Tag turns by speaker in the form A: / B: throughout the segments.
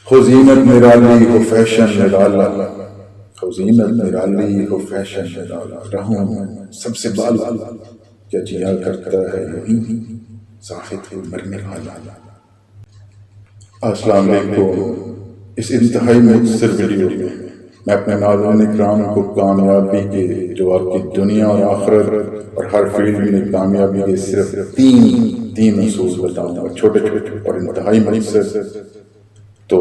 A: خو زینت نرالی ہو فیشن نرالا، خو زینت نرالی ہو فیشن نرالا، رہوں سب سے بالا، کیا جیا کرتا ہے یہی زاہد ہے مرنے والا۔ السلام علیکم۔ اس انتہائی مختصر ویڈیو میں میں اپنے ناظرین اکرام کو کامیابی کے، جو آپ کی دنیا اور آخرت اور ہر فیلڈ میں کامیابی کے صرف تین اصول بتاؤں گا، چھوٹے چھوٹے اور انتہائی مختصر۔ تو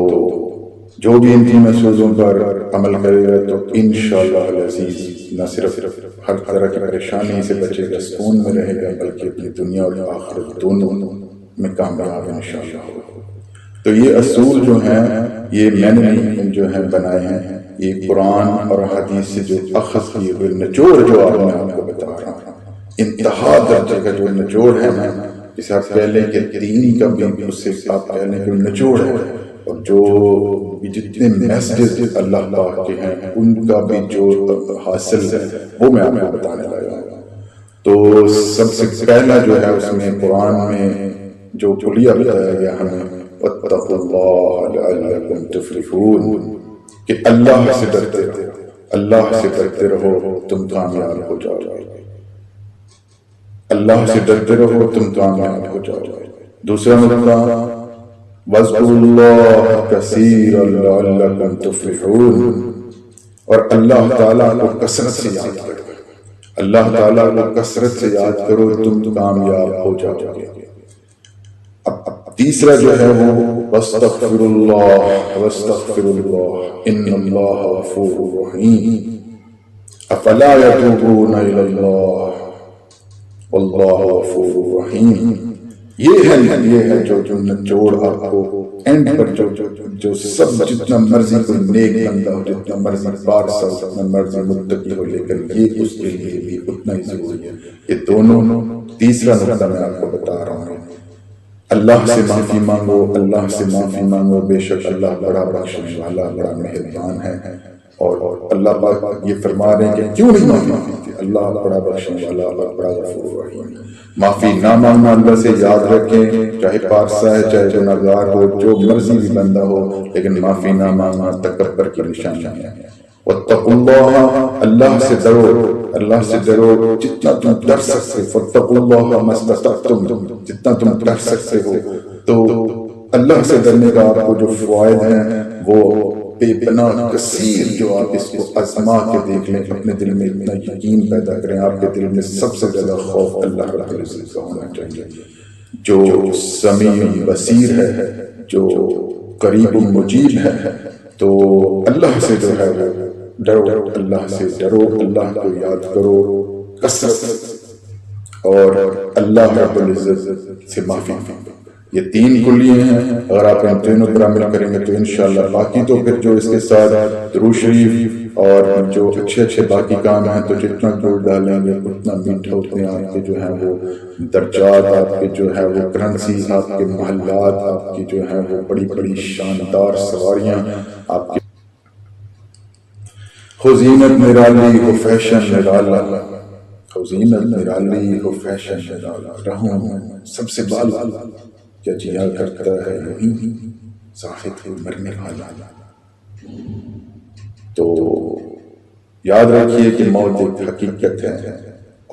A: جو بھی ان تین اصولوں پر عمل کرے گا تو انشاءاللہ العزیز نہ صرف ہر طرح کی پریشانی سے بچے گا، سکون میں رہے گا، بلکہ اپنی دنیا اور آخرت دونوں میں کامیاب انشاءاللہ ہوگا۔ تو یہ اصول جو ہیں یہ میں نے نہیں جو ہیں بنائے ہیں، یہ قرآن اور حدیث سے جو اخذ کیے ہوئے نچوڑ جو میں آپ کو بتا رہا ہوں، انتہا درجے کا جو نچوڑ ہے نا، جسے آپ کہہ لیں کہ دین کا بھی اس سے آپ کہہ لیں کہ نچوڑ ہے، اور جو جتنے میسیجز اللہ پاک کے ہیں ان کا بھی جو حاصل ہے وہ میں آپ کو بتانے لگا ہوں۔ تو سب سے پہلا جو ہے اس میں قرآن میں جو کلیہ بتایا گیا ہمیں، وَاتَّقُوا اللَّهَ لَعَلَّكُمْ تُفْلِحُونَ، کہ اللہ سے ڈرتے رہو، اللہ سے ڈرتے رہو تم کامیاب ہو جاؤ گے، اللہ سے ڈرتے رہو تم کامیاب ہو جاؤ گے۔ دوسرا نقطہ، وَاذْكُرُوا اللَّهَ كَثِيرًا لَعَلَّكُمْ تُفْلِحُونَ، اور اللہ تعالیٰ کو کثرت سے یاد کرو، اللہ تعالیٰ کو کثرت سے یاد کرو تم کامیاب ہو جاؤ گے۔ اب تیسرا جو ہے وہ وَاسْتَغْفِرُوا اللَّهَ وَاسْتَغْفِرُوا اللَّهَ إِنَّ اللَّهَ غَفُورٌ رَحِيمٌ أَفَلَا يَتُوبُونَ إِلَى اللَّهِ وَاللَّهُ غَفُورٌ رَحِيمٌ۔ یہ ہے جو نچوڑ آپ کو اینڈ پر جو سب جتنا مرضی کوئی نیک بندہ ہو، جتنا مرضی پارسا ہو، جتنا مرضی متقی ہو، لیکن یہ اس کے لیے بھی اتنا ہی ضروری ہے۔ یہ دونوں تیسرا نقطہ میں آپ کو بتا رہا ہوں۔ اللہ سے معافی مانگو، اللہ سے معافی مانگو، بے شک اللہ بڑا بخشنے والا، بڑا مہربان ہے۔ اور اللہ پاک یہ فرما رہے ہیں کہ کیوں نہیں معافی مانگتے، اللہ بڑا بخشنے والا اور بڑا غفور رحیم۔ معافی نہ مانگنا اللہ سے یاد رکھیں، چاہے پارسا ہے چاہے گنہگار ہو، جو مرضی بھی بندہ ہو، لیکن معافی نہ مانگنا تکبر کی نشانی ہے۔ وَاتَّقُوا اللَّهَ، اللہ سے ڈرو، اللہ سے ڈرو جتنا تم ڈر سکتے، فَاتَّقُوا اللَّهَ مَا اسْتَطَعْتُمْ، جتنا تم ڈر سکتے ہو۔ تو اللہ سے ڈرنے کا آپ کو جو فوائد ہیں وہ بے پناہ کثیر، جو آپ اس کو آزما کے دیکھ لیں، اپنے دل میں اتنا یقین پیدا کریں، آپ کے دل میں سب سے زیادہ خوف اللہ رب العزت کا ہونا چاہیے، جو سمیع بصیر ہے، جو قریب مجیب ہے۔ تو اللہ سے جو ہے وہ ڈرو، اللہ سے ڈرو، اللہ کو یاد کرو کثرت، اور اللہ رب العزت سے معافی مانگو۔ یہ تین کلیے ہیں، اگر آپ ان تینوں پر عمل کریں گے تو انشاءاللہ باقی تو پھر جو اس کے ساتھ درود شریف اور جو اچھے اچھے باقی کام ہیں تو جتنا جوڑ ڈالیں گے اتنا میٹھا، اتنے آپ کے جو ہیں وہ درجات، آپ کے جو ہے وہ کرنسی، آپ کے محلات، آپ کی جو ہے وہ بڑی بڑی شاندار سواریاں آپ کے۔ خو زینت نرالی ہو فیشن نرالا، خو زینت نرالی ہو فیشن نرالا، رہوں سب سے بالا، کیا جیا کرتا ہے یہی زاہد ہے مرنے والا۔ تو یاد رکھیے کہ موت ایک حقیقت ہے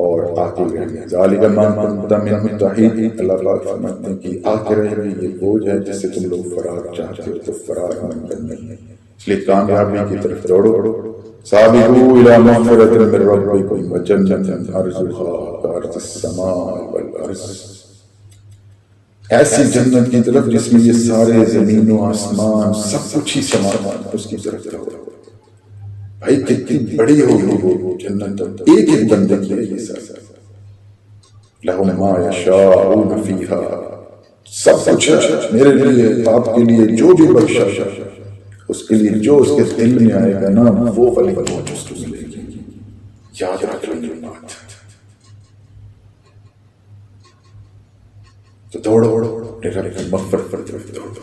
A: اور آتی رہے گی۔ ذالک ما کنت منہ تحید، اللہ پاک فرماتے ہیں کہ آتی رہے گی، یہ بوجھ ہے جس سے تم لوگ فرار چاہتے ہو تو فرار ممکن نہیں ہے، اس لیے کامیابی کی طرف دوڑو۔ سابقوا الی مغفرۃ من ربکم وجنۃ عرضها کعرض السماء والارض، ایسی جنت کی طرف جس میں یہ سارے زمین و آسمان سب کچھ ہی سماتا ہے، اس کی طرف دوڑو۔ بھائی کتنی بڑی ہوگی وہ جنت، ایک ایک بندے کی ہے یہ سارا۔ لہم ما یشاءون فیہا، سب کچھ ہے میرے لیے، آپ کے لیے، جو بھی بخشا اس کے لیے جو اس کے دل میں آئے گا نا وہ والی موت اس کو ملے گی۔ یاد رکھ لیں یہ بات، تو دوڑو اپنے رب کی مغفرت پر طرف دوڑو۔